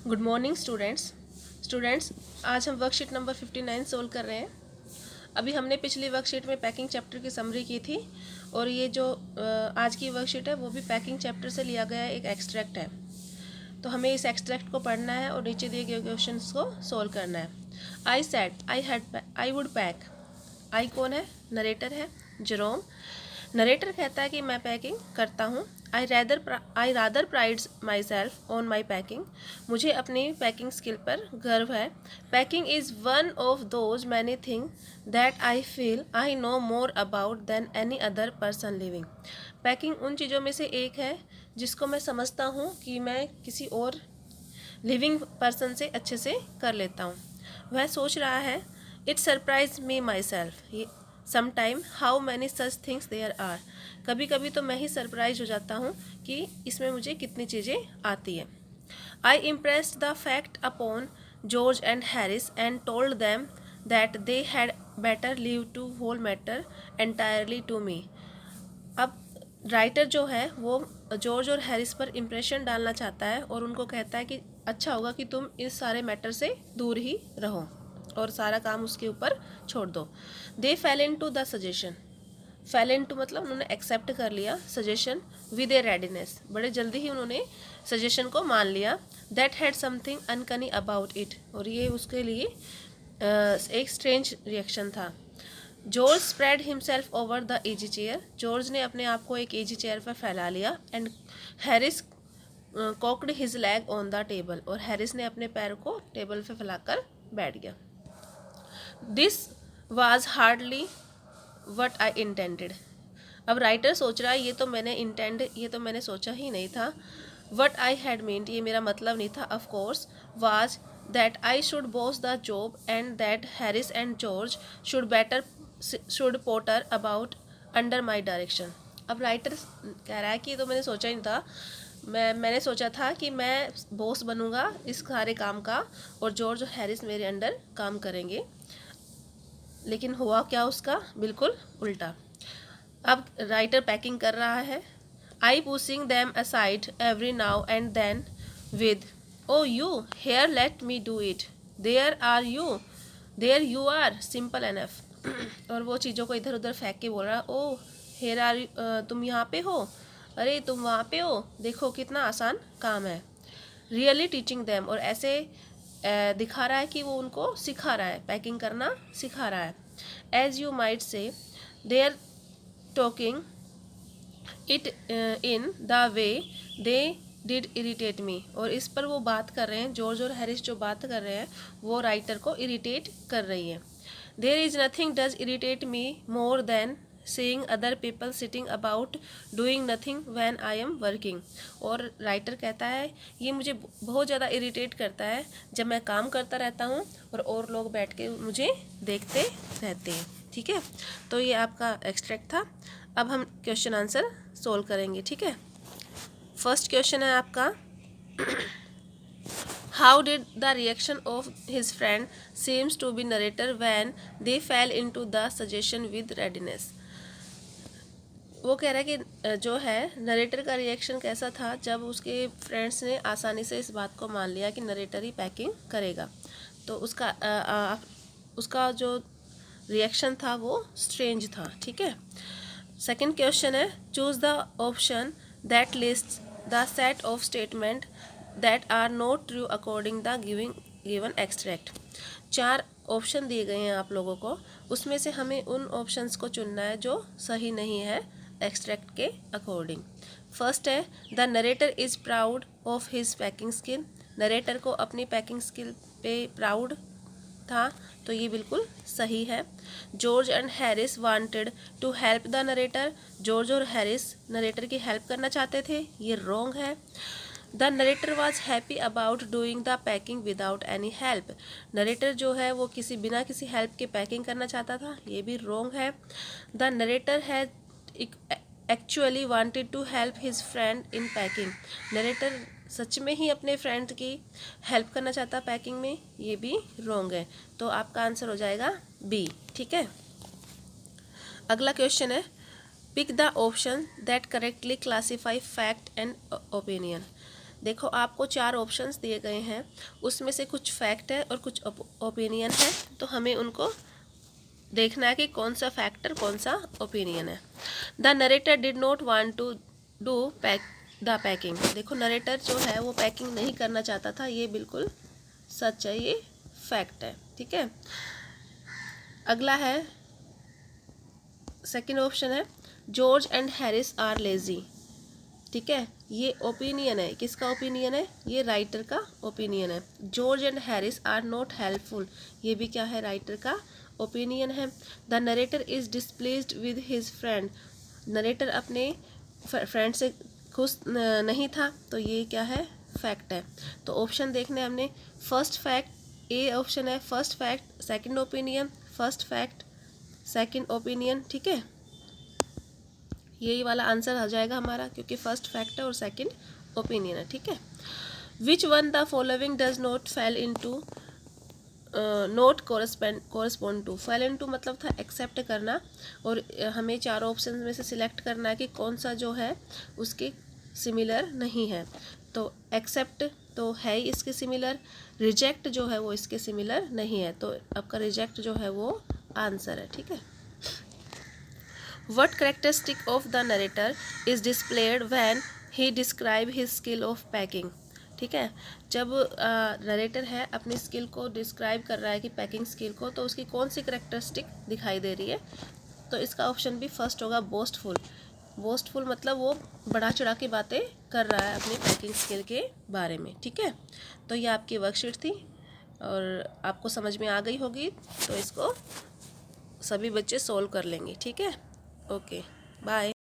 Good morning students आज हम worksheet number 59 solve कर रहे हैं। अभी हमने पिछली वर्कशीट में पैकिंग चैप्टर की समरी की थी और ये जो आज की वर्कशीट है वो भी पैकिंग चैप्टर से लिया गया एक एक्सट्रैक्ट है। तो हमें इस एक्सट्रैक्ट को पढ़ना है और नीचे दिए गए क्वेश्चंस को सोल्व करना है। I said I would pack. I कौन है? नरेटर है, जेरोम। नरेटर कहता है कि मैं पैकिंग करता हूँ। I rather prides my self on my packing. मुझे अपनी पैकिंग स्किल पर गर्व है। Packing is one of those many thing that I feel I know more about than any other person living. Packing उन चीज़ों में से एक है जिसको मैं समझता हूँ कि मैं किसी और लिविंग पर्सन से अच्छे से कर लेता हूँ। वह सोच रहा है, it surprise me myself sometime how many such things there are. कभी कभी तो मैं ही सरप्राइज हो जाता हूँ कि इसमें मुझे कितनी चीज़ें आती है। I impressed the fact upon George and Harris and told them that they had better leave to whole matter entirely to me. अब राइटर जो है वो जॉर्ज और हैरिस पर इम्प्रेशन डालना चाहता है और उनको कहता है कि अच्छा होगा कि तुम इस सारे मैटर से दूर ही रहो और सारा काम उसके ऊपर छोड़ दो। They fell into the suggestion. Fell into मतलब उन्होंने एक्सेप्ट कर लिया सजेशन विद ए रेडीनेस। बड़े जल्दी ही उन्होंने सजेशन को मान लिया। That had something uncanny about it. और ये उसके लिए एक स्ट्रेंज रिएक्शन था। George spread himself over the easy chair. George ने अपने आप को एक इजी चेयर पर फैला लिया। And Harris cocked his leg on the table. और हैरिस ने अपने पैर को टेबल पर फैलाकर बैठ गया। This was hardly what I intended. अब राइटर सोच रहा है ये तो मैंने सोचा ही नहीं था। वट आई हैड मीन्ड, ये मेरा मतलब नहीं था। Of course was that I should boss the job and that Harris and George should potter about under my direction. अब राइटर कह रहा है कि ये तो मैंने सोचा ही नहीं था। मैंने सोचा था कि मैं बॉस बनूंगा इस सारे काम का और जॉर्ज और हैरिस मेरे अंडर काम करेंगे, लेकिन हुआ क्या उसका बिल्कुल उल्टा। अब राइटर पैकिंग कर रहा है। I pushing them aside every now and then with oh you here let me do it there you are simple enough. और वो चीज़ों को इधर उधर फेंक के बोल रहा, ओ हेयर आर, तुम यहाँ पे हो, अरे तुम वहाँ पे हो, देखो कितना आसान काम है। रियली टीचिंग दैम, और ऐसे दिखा रहा है कि वो उनको सिखा रहा है, पैकिंग करना सिखा रहा है। As you might say they are talking it in the way they did irritate me. और इस पर वो बात कर रहे हैं, जॉर्ज और हैरिस जो बात कर रहे हैं वो राइटर को इरिटेट कर रही है। There is nothing does irritate me more than seeing other people sitting about doing nothing when I am working। और राइटर कहता है ये मुझे बहुत ज़्यादा इरिटेट करता है जब मैं काम करता रहता हूँ और लोग बैठ के मुझे देखते रहते हैं। ठीक है, तो ये आपका एक्सट्रैक्ट था। अब हम क्वेश्चन आंसर सोल्व करेंगे। ठीक है, फर्स्ट क्वेश्चन है आपका, how did the reaction of his friend seems to be narrator when they fell into the suggestion with readiness. वो कह रहा है कि जो है नरेटर का रिएक्शन कैसा था जब उसके फ्रेंड्स ने आसानी से इस बात को मान लिया कि नरेटर ही पैकिंग करेगा। तो उसका जो रिएक्शन था वो स्ट्रेंज था। ठीक है, सेकंड क्वेश्चन है, choose the option that list the set of statement that are not true according the given extract. 4 option दिए गए हैं आप लोगों को, उसमें से हमें उन ऑप्शंस को चुनना है जो सही नहीं है एक्सट्रैक्ट के अकॉर्डिंग। फर्स्ट है, the narrator is proud of his packing skill. Narrator को अपनी पैकिंग स्किल पे प्राउड था, तो ये बिल्कुल सही है। George and Harris wanted to help the narrator. George और हैरिस नरेटर की हेल्प करना चाहते थे, ये रॉन्ग है। The narrator was happy about doing the packing without any help. Narrator जो है वो बिना किसी हेल्प के पैकिंग करना चाहता था, ये भी रॉन्ग है। The narrator has actually wanted to help his friend in packing. Narrator सच में ही अपने फ्रेंड की हेल्प करना चाहता पैकिंग में, ये भी रॉन्ग है। तो आपका आंसर हो जाएगा बी। ठीक है, अगला क्वेश्चन है, pick the option that correctly classify fact and opinion. देखो आपको 4 ऑप्शंस दिए गए हैं, उसमें से कुछ फैक्ट है और कुछ ओपिनियन है, तो हमें उनको देखना है कि कौन सा फैक्टर कौन सा ओपिनियन है। The narrator did not want to do the packing. देखो नरेटर जो है वो पैकिंग नहीं करना चाहता था, ये बिल्कुल सच है, ये फैक्ट है, ठीक है। अगला है सेकंड ऑप्शन है George and Harris are lazy, ठीक है, ये ओपिनियन है। किसका ओपिनियन है? ये राइटर का ओपिनियन है। George and Harris are not helpful, ये भी क्या है? राइटर का ओपिनियन है। The narrator is displaced with his friend, narrator अपने फ्रेंड से खुश नहीं था, तो ये क्या है? फैक्ट है। तो ऑप्शन देखने हमने, फर्स्ट फैक्ट, ए ऑप्शन है first fact, second opinion, first fact, second opinion, ठीक है। यही वाला आंसर आ जाएगा हमारा, क्योंकि फर्स्ट फैक्ट है और सेकंड ओपिनियन है, ठीक है। Which one the following does not fell into note correspond to, fell into मतलब था एक्सेप्ट करना, और हमें 4 ऑप्शन में से सिलेक्ट करना है कि कौन सा जो है उसके सिमिलर नहीं है। तो एक्सेप्ट तो है ही इसके सिमिलर, रिजेक्ट जो है वो इसके सिमिलर नहीं है, तो आपका रिजेक्ट जो है वो आंसर है, ठीक है। What characteristic of the narrator is displayed when he describe his skill of packing, ठीक है। जब नरेटर है अपनी स्किल को डिस्क्राइब कर रहा है कि पैकिंग स्किल को, तो उसकी कौन सी करेक्टरिस्टिक दिखाई दे रही है? तो इसका ऑप्शन भी फर्स्ट होगा, बोस्टफुल। बोस्टफुल मतलब वो बढ़ा चढ़ा के बातें कर रहा है अपनी पैकिंग स्किल के बारे में, ठीक है। तो ये आपकी वर्कशीट थी और आपको समझ में आ गई होगी, तो इसको सभी बच्चे सोल्व कर लेंगे, ठीक है। Okay, bye.